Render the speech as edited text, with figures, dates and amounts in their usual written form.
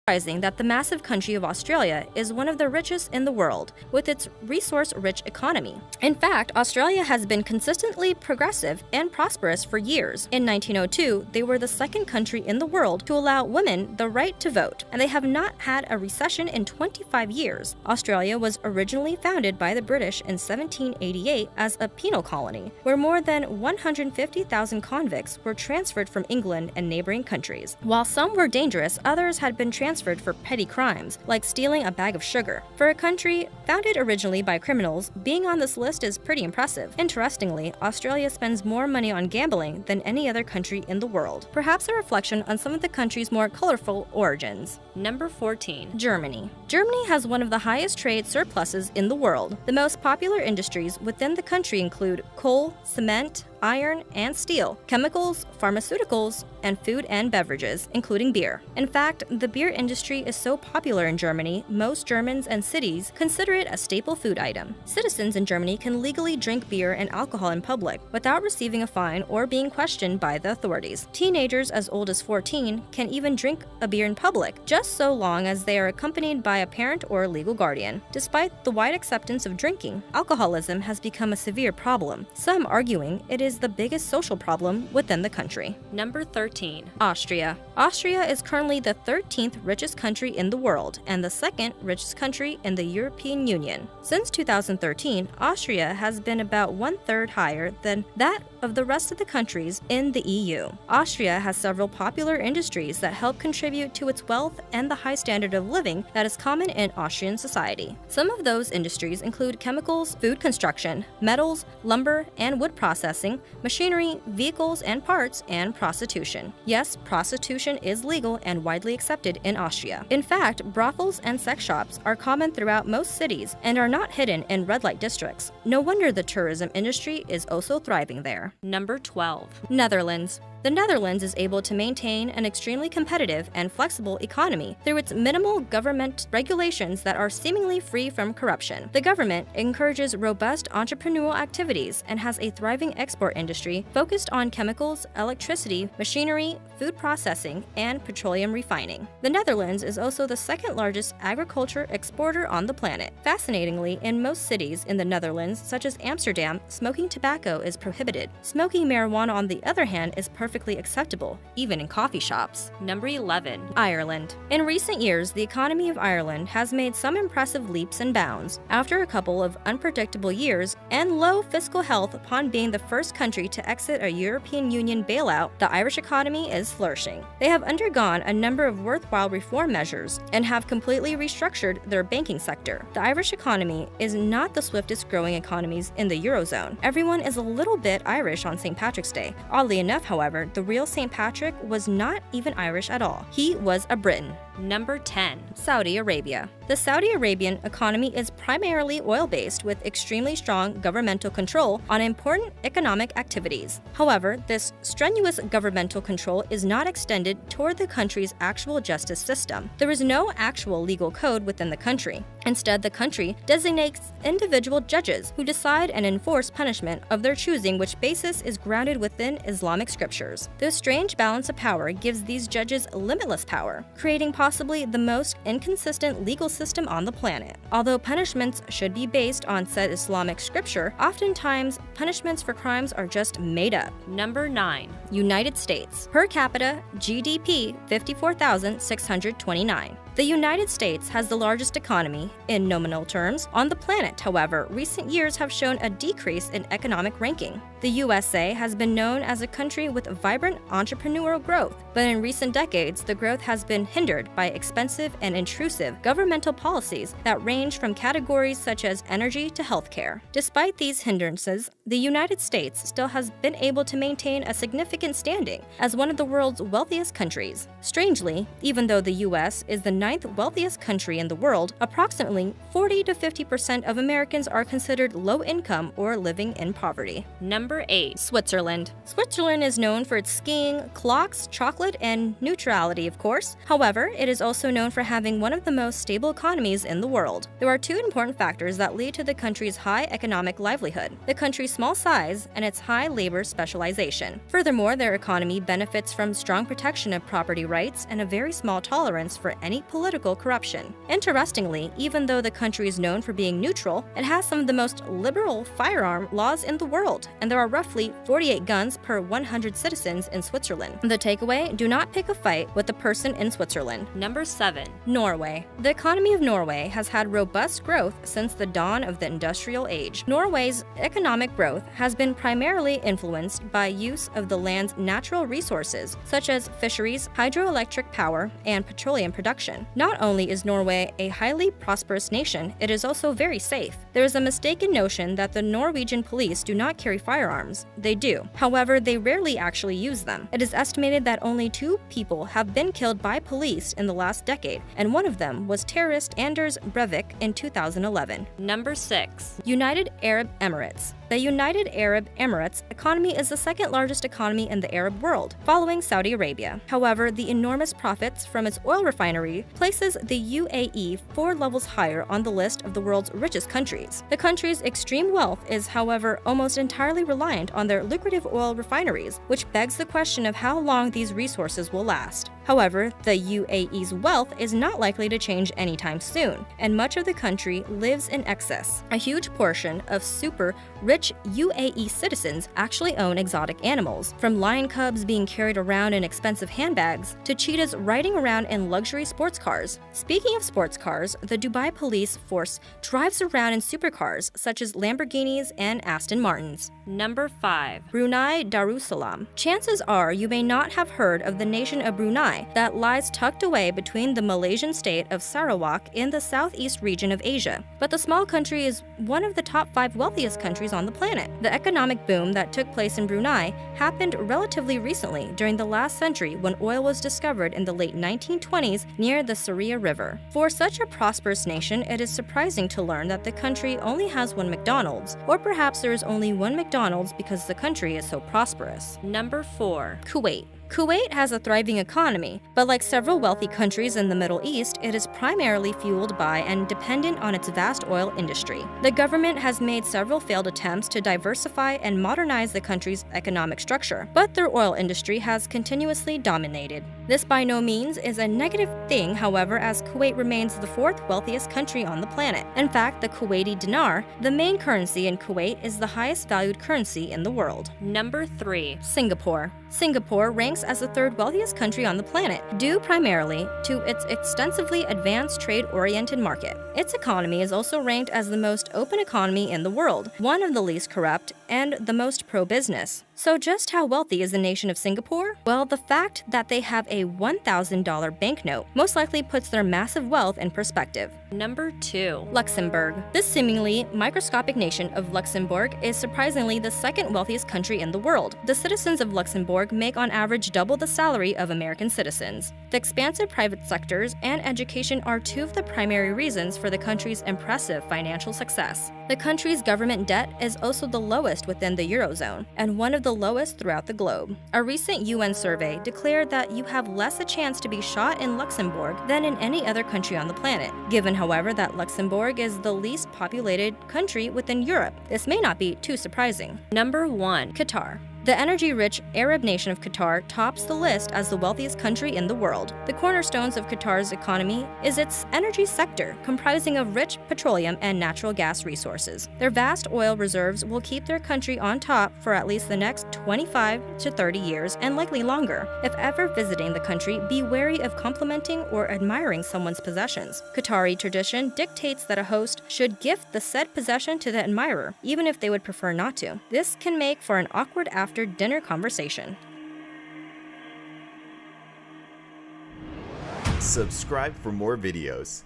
surprising that the massive country of Australia is one of the richest in the world, with its resource-rich economy. In fact, Australia has been consistently progressive and prosperous for years. In 1902, they were the second country in the world to allow women the right to vote, and they have not had a recession in 25 years. Australia was originally founded by the British in 1788 as a penal colony, where more than 150,000 convicts were transferred from England and neighboring countries. While some were dangerous, others had been transferred for petty crimes, like stealing a bag of sugar. For a country founded originally by criminals, being on this list is pretty impressive. Interestingly, Australia spends more money on gambling than any other country in the world, perhaps a reflection on some of the country's more colorful origins. Number 14. Germany. Germany has one of the highest trade surpluses in the world. The most popular industries within the country include coal, cement, iron and steel, chemicals, pharmaceuticals, and food and beverages, including beer. In fact, the beer industry is so popular in Germany, most Germans and cities consider it a staple food item. Citizens in Germany can legally drink beer and alcohol in public without receiving a fine or being questioned by the authorities. Teenagers as old as 14 can even drink a beer in public, just so long as they are accompanied by a parent or legal guardian. Despite the wide acceptance of drinking, alcoholism has become a severe problem, some arguing it is the biggest social problem within the country. Number 13. Austria. Austria is currently the 13th richest country in the world and the second richest country in the European Union. Since 2013, Austria has been about 1/3 higher than that of the rest of the countries in the EU. Austria has several popular industries that help contribute to its wealth and the high standard of living that is common in Austrian society. Some of those industries include chemicals, food construction, metals, lumber and wood processing, machinery, vehicles and parts, and prostitution. Yes, prostitution is legal and widely accepted in Austria. In fact, brothels and sex shops are common throughout most cities and are not hidden in red light districts. No wonder the tourism industry is also thriving there. Number 12. Netherlands. The Netherlands is able to maintain an extremely competitive and flexible economy through its minimal government regulations that are seemingly free from corruption. The government encourages robust entrepreneurial activities and has a thriving export industry focused on chemicals, electricity, machinery, food processing, and petroleum refining. The Netherlands is also the second largest agriculture exporter on the planet. Fascinatingly, in most cities in the Netherlands, such as Amsterdam, smoking tobacco is prohibited. Smoking marijuana, on the other hand, is perfectly acceptable, even in coffee shops. Number 11. Ireland. In recent years, the economy of Ireland has made some impressive leaps and bounds. After a couple of unpredictable years and low fiscal health upon being the first country to exit a European Union bailout, the Irish economy is flourishing. They have undergone a number of worthwhile reform measures and have completely restructured their banking sector. The Irish economy is not the swiftest growing economies in the Eurozone. Everyone is a little bit Irish on St. Patrick's Day. Oddly enough, however, the real St. Patrick was not even Irish at all. He was a Briton. Number 10. Saudi Arabia. The Saudi Arabian economy is primarily oil-based with extremely strong governmental control on important economic activities. However, this strenuous governmental control is not extended toward the country's actual justice system. There is no actual legal code within the country. Instead, the country designates individual judges who decide and enforce punishment of their choosing, which basis is grounded within Islamic scriptures. This strange balance of power gives these judges limitless power, creating possibly the most inconsistent legal system on the planet. Although punishments should be based on said Islamic scripture, oftentimes punishments for crimes are just made up. Number 9. United States. Per capita GDP 54,629. The United States has the largest economy, in nominal terms, on the planet. However, recent years have shown a decrease in economic ranking. The USA has been known as a country with vibrant entrepreneurial growth, but in recent decades, the growth has been hindered by expensive and intrusive governmental policies that range from categories such as energy to healthcare. Despite these hindrances, the United States still has been able to maintain a significant standing as one of the world's wealthiest countries. Strangely, even though the US is the ninth wealthiest country in the world, approximately 40 to 50% of Americans are considered low income or living in poverty. Number Number 8. Switzerland. Switzerland is known for its skiing, clocks, chocolate, and neutrality, of course. However, it is also known for having one of the most stable economies in the world. There are two important factors that lead to the country's high economic livelihood: the country's small size and its high labor specialization. Furthermore, their economy benefits from strong protection of property rights and a very small tolerance for any political corruption. Interestingly, even though the country is known for being neutral, it has some of the most liberal firearm laws in the world, and there are roughly 48 guns per 100 citizens in Switzerland. The takeaway: do not pick a fight with a person in Switzerland. Number 7. Norway. The economy of Norway has had robust growth since the dawn of the industrial age. Norway's economic growth has been primarily influenced by use of the land's natural resources, such as fisheries, hydroelectric power, and petroleum production. Not only is Norway a highly prosperous nation, it is also very safe. There is a mistaken notion that the Norwegian police do not carry firearms. They do. However, they rarely actually use them. It is estimated that only 2 people have been killed by police in the last decade, and one of them was terrorist Anders Breivik in 2011. Number 6. United Arab Emirates. The United Arab Emirates economy is the second largest economy in the Arab world, following Saudi Arabia. However, the enormous profits from its oil refinery places the UAE 4 levels higher on the list of the world's richest countries. The country's extreme wealth is, however, almost entirely reliant on their lucrative oil refineries, which begs the question of how long these resources will last. However, the UAE's wealth is not likely to change anytime soon, and much of the country lives in excess. A huge portion of super rich UAE citizens actually own exotic animals, from lion cubs being carried around in expensive handbags to cheetahs riding around in luxury sports cars. Speaking of sports cars, the Dubai police force drives around in supercars such as Lamborghinis and Aston Martins. Number 5. Brunei Darussalam. Chances are you may not have heard of the nation of Brunei that lies tucked away between the Malaysian state of Sarawak in the southeast region of Asia. But the small country is one of the top 5 wealthiest countries on the planet. The economic boom that took place in Brunei happened relatively recently during the last century when oil was discovered in the late 1920s near the Syria River. For such a prosperous nation, it is surprising to learn that the country only has 1 McDonald's, or perhaps there is only 1 McDonald's because the country is so prosperous. Number 4. Kuwait. Kuwait has a thriving economy, but like several wealthy countries in the Middle East, it is primarily fueled by and dependent on its vast oil industry. The government has made several failed attempts to diversify and modernize the country's economic structure, but their oil industry has continuously dominated. This by no means is a negative thing, however, as Kuwait remains the 4th wealthiest country on the planet. In fact, the Kuwaiti dinar, the main currency in Kuwait, is the highest valued currency in the world. Number 3. Singapore. Singapore ranks as the 3rd wealthiest country on the planet, due primarily to its extensively advanced trade-oriented market. Its economy is also ranked as the most open economy in the world, one of the least corrupt, and the most pro-business. So just how wealthy is the nation of Singapore? Well, the fact that they have a $1,000 banknote most likely puts their massive wealth in perspective. Number 2. Luxembourg. This seemingly microscopic nation of Luxembourg is surprisingly the 2nd wealthiest country in the world. The citizens of Luxembourg make on average double the salary of American citizens. The expansive private sectors and education are 2 of the primary reasons for the country's impressive financial success. The country's government debt is also the lowest within the Eurozone, and one of the lowest throughout the globe. A recent UN survey declared that you have less a chance to be shot in Luxembourg than in any other country on the planet. Given, however, that Luxembourg is the least populated country within Europe, this may not be too surprising. Number 1. Qatar. The energy-rich Arab nation of Qatar tops the list as the wealthiest country in the world. The cornerstones of Qatar's economy is its energy sector, comprising of rich petroleum and natural gas resources. Their vast oil reserves will keep their country on top for at least the next 25 to 30 years and likely longer. If ever visiting the country, be wary of complimenting or admiring someone's possessions. Qatari tradition dictates that a host should gift the said possession to the admirer, even if they would prefer not to. This can make for an awkward after-dinner conversation. Subscribe for more videos.